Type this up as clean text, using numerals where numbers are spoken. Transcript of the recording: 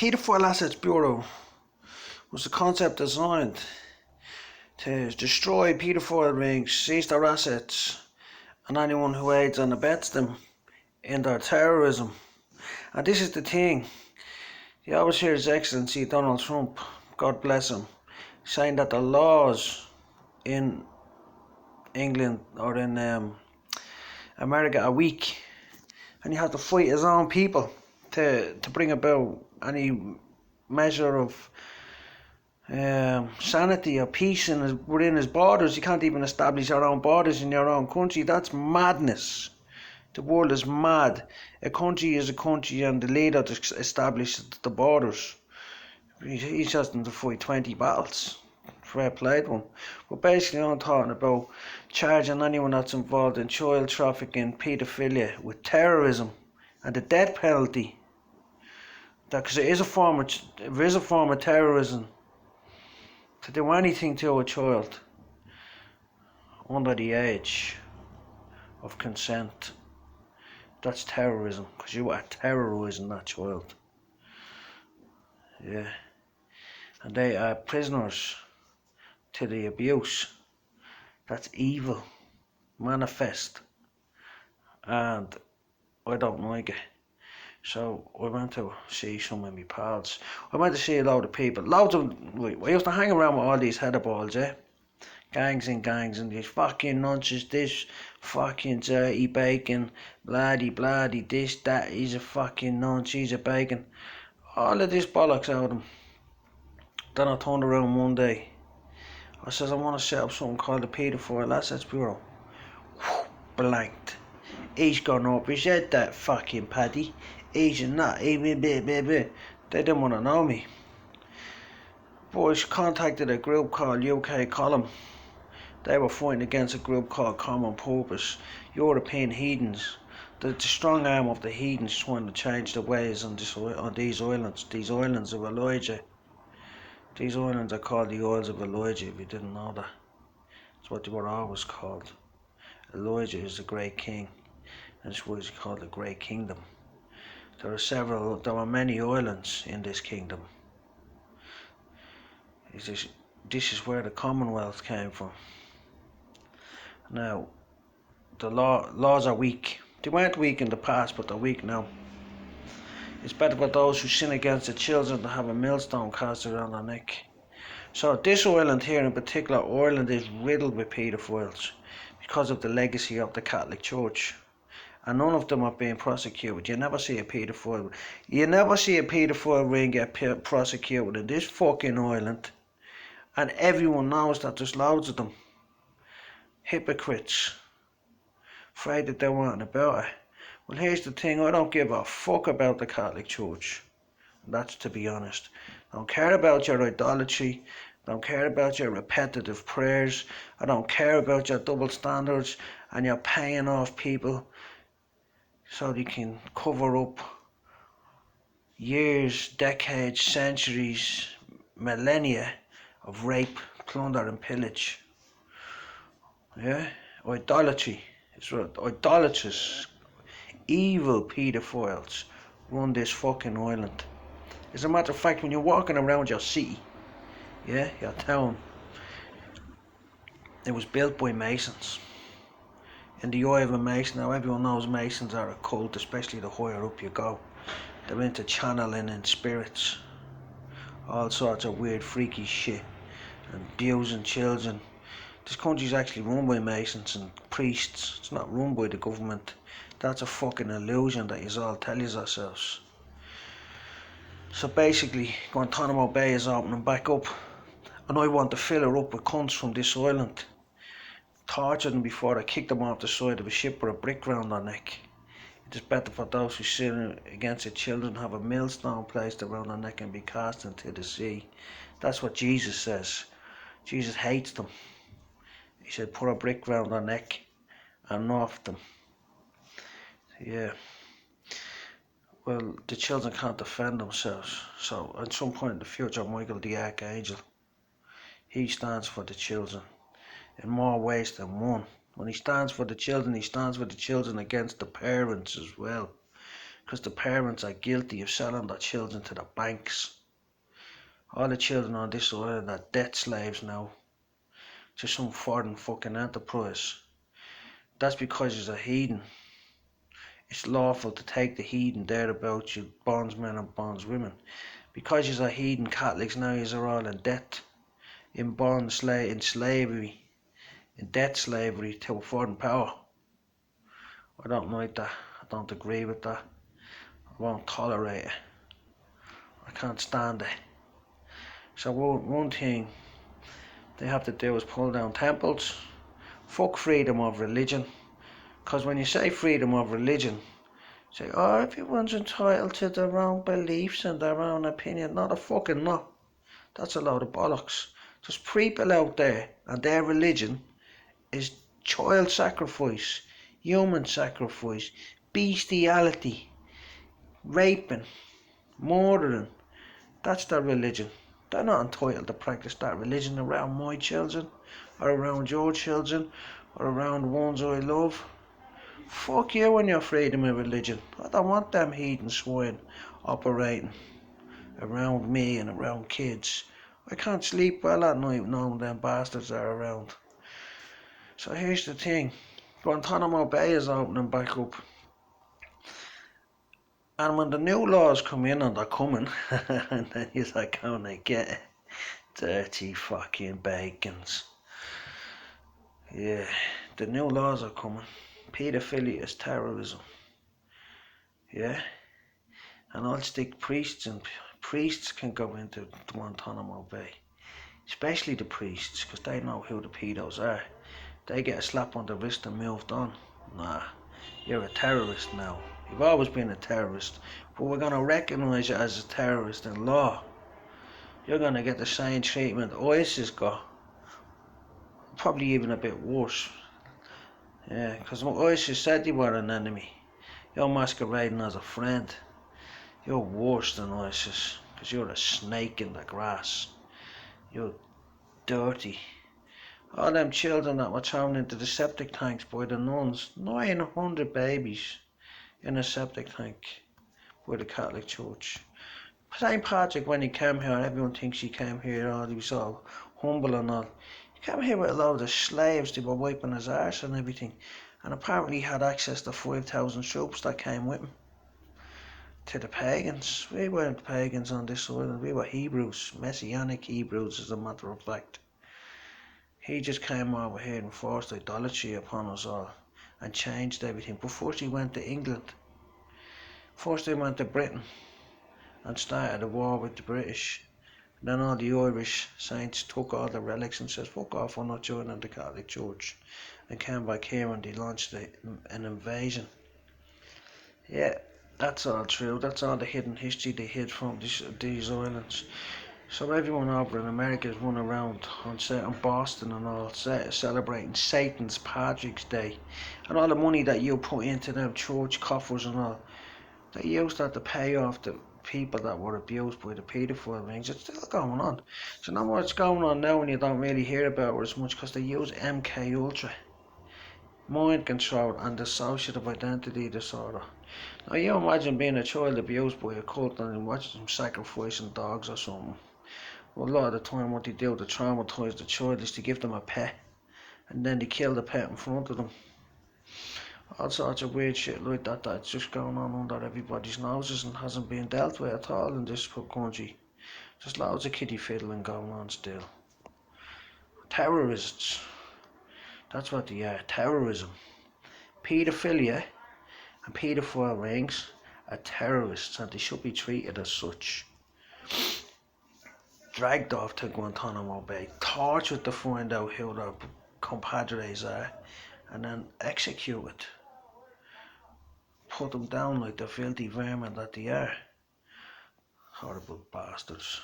Pedophile Assets Bureau was a concept designed to destroy paedophile rings, seize their assets, and anyone who aids and abets them in their terrorism. And this is the thing. You always hear His Excellency Donald Trump, God bless him, saying that the laws in England or in America are weak, and you have to fight his own people to bring about any measure of sanity or peace within his borders. You can't even establish your own borders in your own country. That's madness. The world is mad. A country is a country, and the leader establishes the borders. He's just to fight 20 battles. Fair play to him. But basically I'm talking about charging anyone that's involved in child trafficking, paedophilia with terrorism and the death penalty. Because it is a form of terrorism to do anything to a child under the age of consent. That's terrorism, because you are terrorising that child. Yeah. And they are prisoners to the abuse. That's evil, manifest, and I don't like it. So I went to see some of my pals. I went to see a load of people. Loads of I used to hang around with all these headerballs, yeah? Gangs and these fucking nonsense, this fucking dirty bacon, bloody, this, that, he's a fucking nonsense, he's a bacon. All of this bollocks out of them. Then I turned around one day. I says, I want to set up something called the Pedophile Assets Bureau. Blanked. He's gone up his head, that fucking paddy. He's a nut. They didn't want to know me. Boys contacted a group called UK Column. They were fighting against a group called Common Purpose, European heathens. The strong arm of the heathens trying to change the ways on these islands of Elijah. These islands are called the Isles of Elijah, if you didn't know that. That's what they were always called. Elijah is the great king, and that's why it's called the Great Kingdom. There were many islands in this kingdom. This is where the Commonwealth came from. Now, the laws are weak. They weren't weak in the past, but they're weak now. It's better for those who sin against the children to have a millstone cast around their neck. So this island here in particular, Ireland, is riddled with paedophiles because of the legacy of the Catholic Church. And none of them are being prosecuted. You never see a paedophile ring get prosecuted in this fucking island. And everyone knows that there's loads of them. Hypocrites. Afraid that they weren't about it. Well, here's the thing, I don't give a fuck about the Catholic Church. That's to be honest. I don't care about your idolatry. I don't care about your repetitive prayers. I don't care about your double standards and your paying off people so they can cover up years, decades, centuries, millennia of rape, plunder and pillage. Yeah? Idolatry. It's right. Idolatrous, evil paedophiles run this fucking island. As a matter of fact, when you're walking around your city, yeah, your town, it was built by Masons. In the eye of a Mason, now everyone knows Masons are a cult, especially the higher up you go. They're into channeling and spirits, all sorts of weird freaky shit, and abusing children. This country's actually run by Masons and priests. It's not run by the government. That's a fucking illusion that you all tell yourselves. So basically, Guantanamo Bay is opening back up, and I want to fill her up with cunts from this island. Torture them before I kick them off the side of a ship with a brick round their neck. It is better for those who sin against the children have a millstone placed around their neck and be cast into the sea. That's what Jesus says. Jesus hates them. He said put a brick round their neck and off them. Yeah. Well, the children can't defend themselves. So at some point in the future, Michael the Archangel, he stands for the children in more ways than one. When he stands for the children against the parents as well. because the parents are guilty of selling their children to the banks. All the children on this island are debt slaves now to some foreign fucking enterprise. That's because he's a heathen. It's lawful to take the heathen thereabouts, you bondsmen and bondswomen. Because you're a heathen Catholics now, you're all in debt, in in slavery, in debt slavery to a foreign power. I don't like that. I don't agree with that. I won't tolerate it. I can't stand it. So one thing they have to do is pull down temples. Fuck freedom of religion. Because when you say freedom of religion, say, oh, everyone's entitled to their own beliefs and their own opinion. Not a fucking not. That's a load of bollocks. There's people out there and their religion is child sacrifice, human sacrifice, bestiality, raping, murdering. That's their religion. They're not entitled to practice that religion around my children, or around your children, or around the ones I love. Fuck you and your freedom of religion. I don't want them heathen swine operating around me and around kids. I can't sleep well at night knowing them bastards are around. So here's the thing. Guantanamo Bay is opening back up. And when the new laws come in, and they're coming, and then you're like, gonna get dirty fucking bacons. Yeah, the new laws are coming. Pedophilia is terrorism. Yeah, and I'll stick priests, and priests can go into Guantanamo Bay. Especially the priests, because they know who the pedos are. They get a slap on the wrist and moved on. Nah, you're a terrorist now. You've always been a terrorist, but we're going to recognise you as a terrorist in law. You're going to get the same treatment ISIS got. Probably even a bit worse. Yeah, because ISIS said you were an enemy. You're masquerading as a friend. You're worse than ISIS, because you're a snake in the grass. You're dirty. All them children that were thrown into the septic tanks by the nuns, 900 babies in a septic tank by the Catholic Church. St. Patrick, when he came here, everyone thinks he came here, he was all humble and all. He came here with a load of slaves, they were wiping his arse and everything. And apparently he had access to 5,000 troops that came with him. To the pagans. We weren't pagans on this island, we were Hebrews, Messianic Hebrews as a matter of fact. He just came over here and forced idolatry upon us all and changed everything. But first he went to England. First he went to Britain and started a war with the British. And then all the Irish saints took all the relics and said, fuck off, I'm not joining the Catholic Church. And came back here and they launched an invasion. Yeah, that's all true. That's all the hidden history they hid from these islands. So everyone over in America is running around on Boston and all, celebrating Satan's Patrick's Day. And all the money that you put into them church coffers and all, they used that to pay off the people that were abused by the paedophile rings. It's still going on. So now what's going on now and you don't really hear about it as much because they use MK Ultra, mind control and dissociative identity disorder. Now you imagine being a child abused by a cult and watching them sacrificing dogs or something. Well, a lot of the time what they do to traumatise the child is to give them a pet and then they kill the pet in front of them. All sorts of weird shit like that that's just going on under everybody's noses and hasn't been dealt with at all in this country. There's loads of kiddie fiddling going on still. Terrorists. That's what they are. Terrorism. Paedophilia and paedophile rings are terrorists and they should be treated as such. Dragged off to Guantanamo Bay, tortured to find out who their compadres are, and then executed. Put them down like the filthy vermin that they are. Horrible bastards.